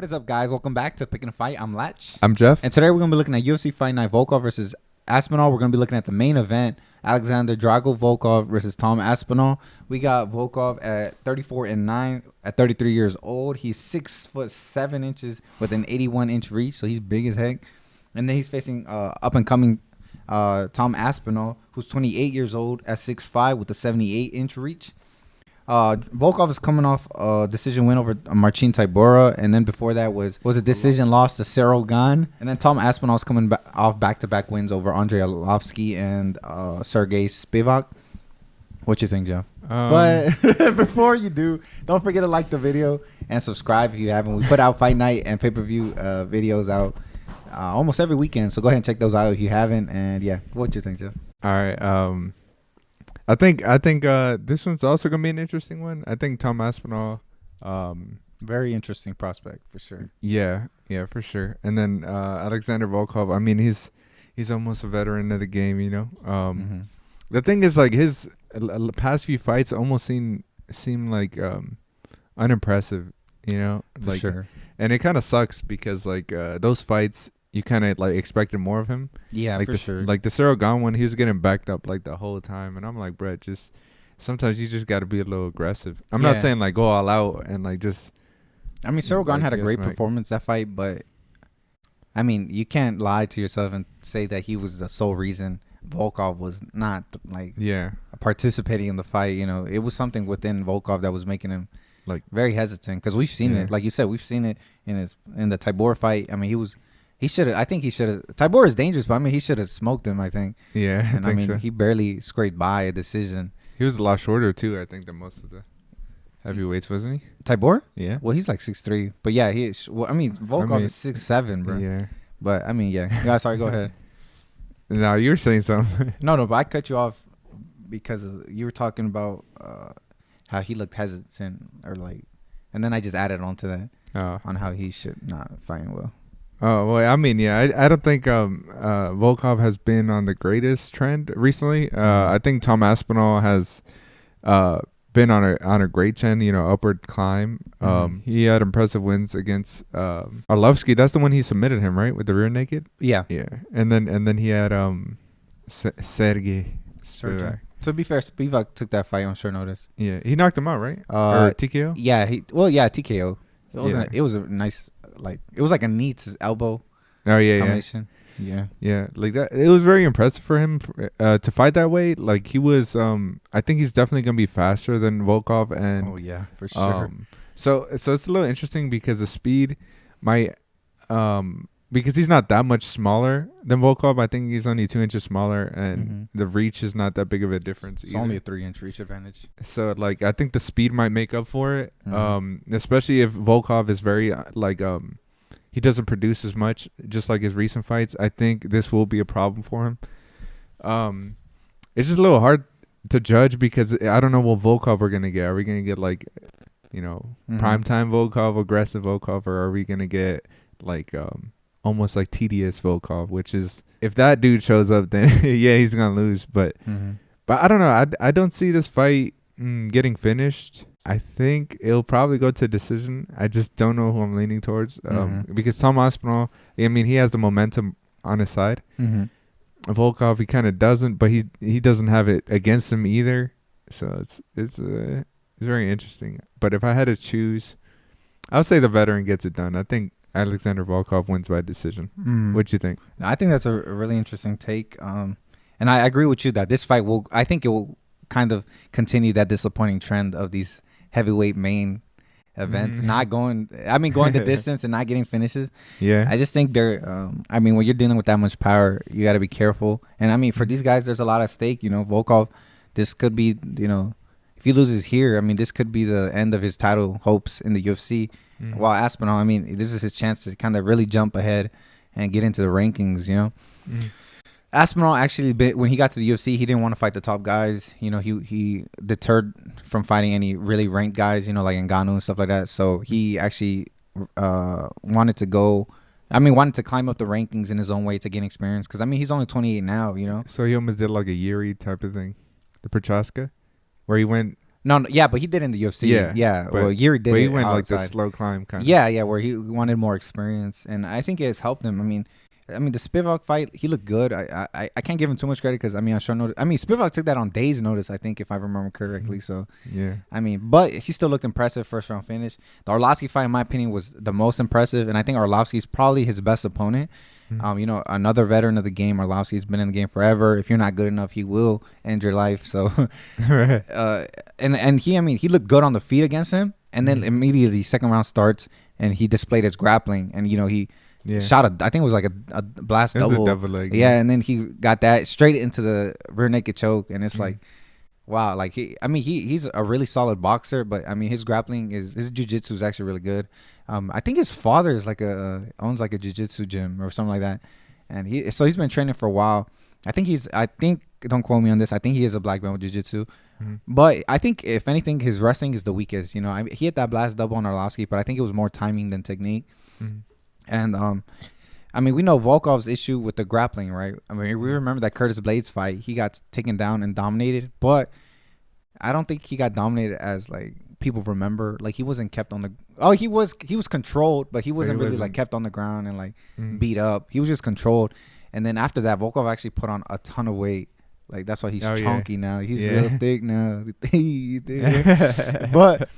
What is up, guys? Welcome back to Picking a Fight. I'm Lach. I'm Jeff. And today we're going to be looking at UFC Fight Night Volkov versus Aspinall. We're going to be looking at the main event, Alexander Drago Volkov versus Tom Aspinall. We got Volkov at 34-9 at 33 years old. He's 6'7" with an 81-inch reach, so he's big as heck. And then he's facing up-and-coming Tom Aspinall, who's 28 years old at 6'5" with a 78-inch reach. Volkov is coming off a decision win over Marcin Tybura, and then before that was a decision loss to Cyril Gane. And then Tom Aspinall is coming off back-to-back wins over Andrei Arlovski and Sergey Spivak. What you think, Jeff? But before you do, don't forget to like the video and subscribe if you haven't. We put out Fight Night and pay-per-view videos out almost every weekend, so go ahead and check those out if you haven't. And yeah, what you think, Jeff? All right. I think this one's also gonna be an interesting one. I think Tom Aspinall, very interesting prospect for sure. Yeah, for sure. And then Alexander Volkov. I mean, he's almost a veteran of the game, you know. The thing is, like, his past few fights almost seem like unimpressive, you know. For sure. And it kind of sucks because like those fights, you kind of like expected more of him. Yeah, like for sure. Like the Cyril Gane one, he was getting backed up like the whole time, and I'm like, bro, just sometimes you just got to be a little aggressive. I'm not saying like go all out and like just. I mean, Cyril Gane had a great performance that fight, but I mean, you can't lie to yourself and say that he was the sole reason Volkov was not like participating in the fight. You know, it was something within Volkov that was making him like very hesitant, because we've seen it. Like you said, we've seen it in the Tybura fight. I mean, he should have. I think he should have. Tybura is dangerous, but I mean, he should have smoked him, I think. Yeah, and I mean, so. He barely scraped by a decision. He was a lot shorter too, I think, than most of the heavyweights, wasn't he? Tybura? Yeah. Well, he's like 6'3", but yeah, he is. Well, I mean, Volkov is 6'7", bro. Yeah. But I mean, yeah. Sorry, go ahead. No, you were saying something. No, but I cut you off because you were talking about how he looked hesitant, or like, and then I just added on to that on how he should not fight well. Oh, well, I mean, yeah, I don't think Volkov has been on the greatest trend recently. I think Tom Aspinall has been on a great trend, you know, upward climb. He had impressive wins against Arlovski. That's the one he submitted him, right, with the rear naked? Yeah. Yeah. And then he had Sergey Spivak. To be fair, Spivak took that fight on short notice. Yeah, he knocked him out, right? Or TKO? Yeah, TKO. It was a nice, like, it was like a knee to elbow. Oh yeah, combination. Yeah, like that. It was very impressive for him to fight that way. Like, he was. I think he's definitely gonna be faster than Volkov, and oh yeah, for sure. So it's a little interesting because the speed might because he's not that much smaller than Volkov. I think he's only 2 inches smaller, and the reach is not that big of a difference. It's only a 3-inch reach advantage. So like, I think the speed might make up for it. Especially if Volkov is very he doesn't produce as much, just like his recent fights. I think this will be a problem for him. It's just a little hard to judge because I don't know what Volkov we're gonna get. Are we gonna get like, you know, primetime Volkov, aggressive Volkov, or are we gonna get like almost like tedious Volkov? Which is, if that dude shows up, then yeah, he's gonna lose. But I don't know. I don't see this fight getting finished. I think it'll probably go to decision. I just don't know who I'm leaning towards because Tom Aspinall, I mean, he has the momentum on his side. Volkov, he kind of doesn't, but he doesn't have it against him either. So it's very interesting. But if I had to choose, I would say the veteran gets it done. I think Alexander Volkov wins by decision. What do you think? I think that's a really interesting take. And I agree with you that this fight I think it will kind of continue that disappointing trend of these heavyweight main events not going the distance and not getting finishes. Yeah, I just think they're I mean, when you're dealing with that much power, you got to be careful. And I mean, for these guys, there's a lot at stake. You know, Volkov, this could be, you know, if he loses here, I mean, this could be the end of his title hopes in the UFC. While Aspinall, I mean, this is his chance to kind of really jump ahead and get into the rankings, you know. Aspinall actually, when he got to the UFC, he didn't want to fight the top guys. You know, he deterred from fighting any really ranked guys, you know, like Ngannou and stuff like that. So he actually wanted to climb up the rankings in his own way to gain experience. Because, I mean, he's only 28 now, you know. So he almost did like a Yuri type of thing, the Prochaska, where he went No, yeah, but he did in the UFC. Yeah. but, Well, Yuri did but it he went like outside. the slow climb kind of. Yeah, where he wanted more experience, and I think it's helped him. I mean, the Spivak fight, he looked good. I can't give him too much credit because I short notice. Spivak took that on days' notice, I think, if I remember correctly. So Yeah. but he still looked impressive. First round finish. The Arlovsky fight, in my opinion, was the most impressive, and I think Arlovsky's probably his best opponent. Another veteran of the game. Arlovsky's been in the game forever. If you're not good enough, he will end your life. So, and he looked good on the feet against him, and then immediately second round starts, and he displayed his grappling, and he shot I think it was like a blast double. A double leg. Yeah, and then he got that straight into the rear naked choke, and it's like, wow, like he's a really solid boxer, but his grappling his jiu-jitsu is actually really good. I think his father is owns like a jiu-jitsu gym or something like that, and he's been training for a while. I think don't quote me on this, I think he is a black belt with jiu-jitsu. But I think if anything, his wrestling is the weakest. He hit that blast double on Arlovsky, but I think it was more timing than technique. And we know Volkov's issue with the grappling, right? We remember that Curtis Blades fight. He got taken down and dominated, but I don't think he got dominated as like people remember. Like he wasn't kept on the. Oh, he was controlled, but he wasn't really like kept on the ground and like beat up. He was just controlled. And then after that, Volkov actually put on a ton of weight. Like that's why he's chunky now. He's real thick now. But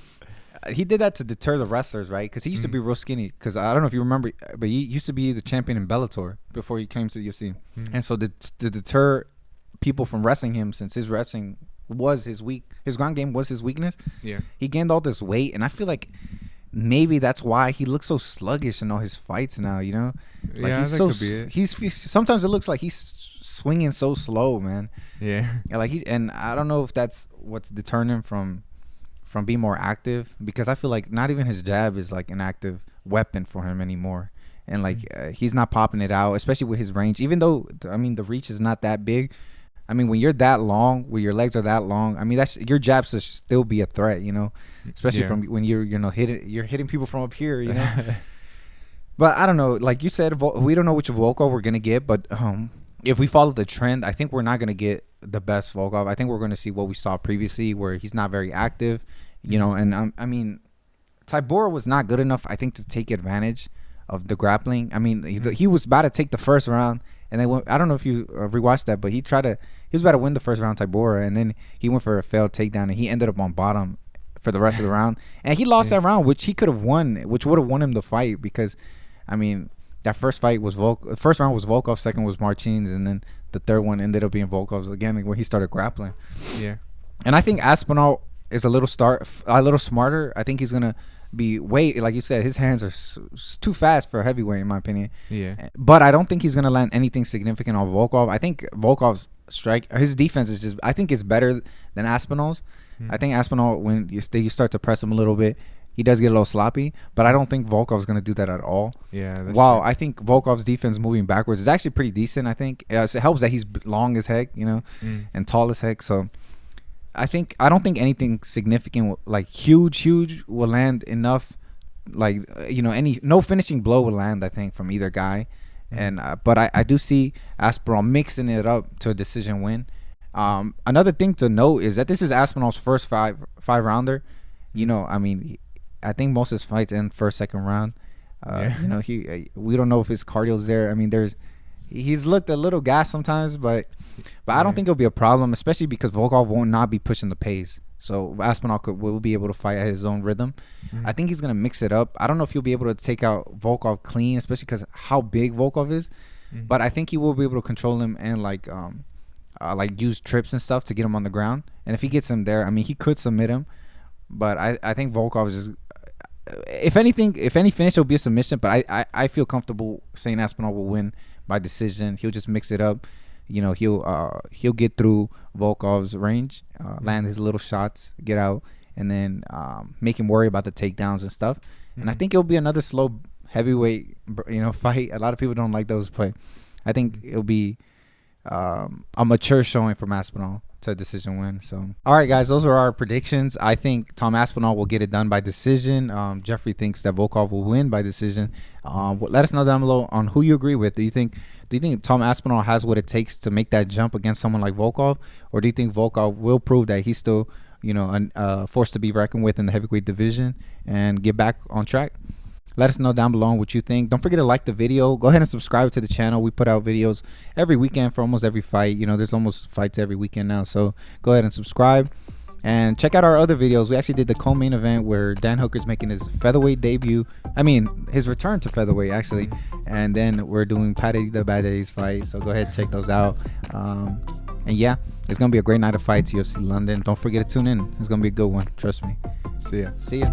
he did that to deter the wrestlers, right? Because he used to be real skinny. Because I don't know if you remember, but he used to be the champion in Bellator before he came to the UFC. And so to deter people from wrestling him, since his wrestling was his ground game was his weakness. Yeah, he gained all this weight, and I feel like maybe that's why he looks so sluggish in all his fights now. Like he's so he's sometimes it looks like he's swinging so slow, man. Yeah, like and I don't know if that's what's deterring him from being more active, because I feel like not even his jab is like an active weapon for him anymore, and like he's not popping it out, especially with his range. Even though the reach is not that big. When you're that long, when your legs are that long, that's your jabs should still be a threat, especially from when you're hitting people from up here, But I don't know, like you said, we don't know which Volkov we're gonna get, but if we follow the trend, I think we're not gonna get the best Volkov. I think we're gonna see what we saw previously, where he's not very active, and Tybura was not good enough, I think, to take advantage of the grappling. He was about to take the first round. And then I don't know if you rewatched that, but he was about to win the first round, Tybura, and then he went for a failed takedown, and he ended up on bottom for the rest of the round, and he lost that round, which he could have won, which would have won him the fight, because, that first fight was first round was Volkov, second was Martins, and then the third one ended up being Volkov's again when he started grappling. Yeah, and I think Aspinall is a little smarter. I think he's gonna be like you said, his hands are too fast for a heavyweight, in my opinion. Yeah, but I don't think he's gonna land anything significant on Volkov. I think Volkov's his defense is I think it's better than Aspinall's. I think Aspinall, when you start to press him a little bit, he does get a little sloppy, but I don't think Volkov's gonna do that at all. Yeah. Wow, I think Volkov's defense moving backwards is actually pretty decent. I think it helps that he's long as heck, and tall as heck. So I don't think anything significant, like huge will land enough, like no finishing blow will land, I think, from either guy. And but I do see Aspinall mixing it up to a decision win. Another thing to note is that this is Aspinall's first five rounder. I think most of his fights end first, second round. We don't know if his cardio's there. He's looked a little gas sometimes, but I don't think it'll be a problem, especially because Volkov will not be pushing the pace. So Aspinall will be able to fight at his own rhythm. I think he's gonna mix it up. I don't know if he'll be able to take out Volkov clean, especially because how big Volkov is. But I think he will be able to control him and like use trips and stuff to get him on the ground. And if he gets him there, he could submit him. But I think Volkov is just, if any finish, it'll be a submission. But I feel comfortable saying Aspinall will win by decision. He'll just mix it up. He'll get through Volkov's range, land his little shots, get out, and then make him worry about the takedowns and stuff. And I think it'll be another slow heavyweight, fight. A lot of people don't like those, but I think it'll be a mature showing from Aspinall to decision win. So, all right, guys, those are our predictions. I think Tom Aspinall will get it done by decision. Jeffrey thinks that Volkov will win by decision. Let us know down below on who you agree with. Do you think Tom Aspinall has what it takes to make that jump against someone like Volkov, or do you think Volkov will prove that he's still a force to be reckoned with in the heavyweight division and get back on track. Let us know down below what you think. Don't forget to like the video. Go ahead and subscribe to the channel. We put out videos every weekend for almost every fight. There's almost fights every weekend now. So go ahead and subscribe. And check out our other videos. We actually did the co-main event where Dan Hooker's making his featherweight debut. His return to featherweight, actually. And then we're doing Paddy the Bad Daddy's fight. So go ahead and check those out. And yeah, it's going to be a great night of fights, UFC London. Don't forget to tune in. It's going to be a good one. Trust me. See ya. See ya.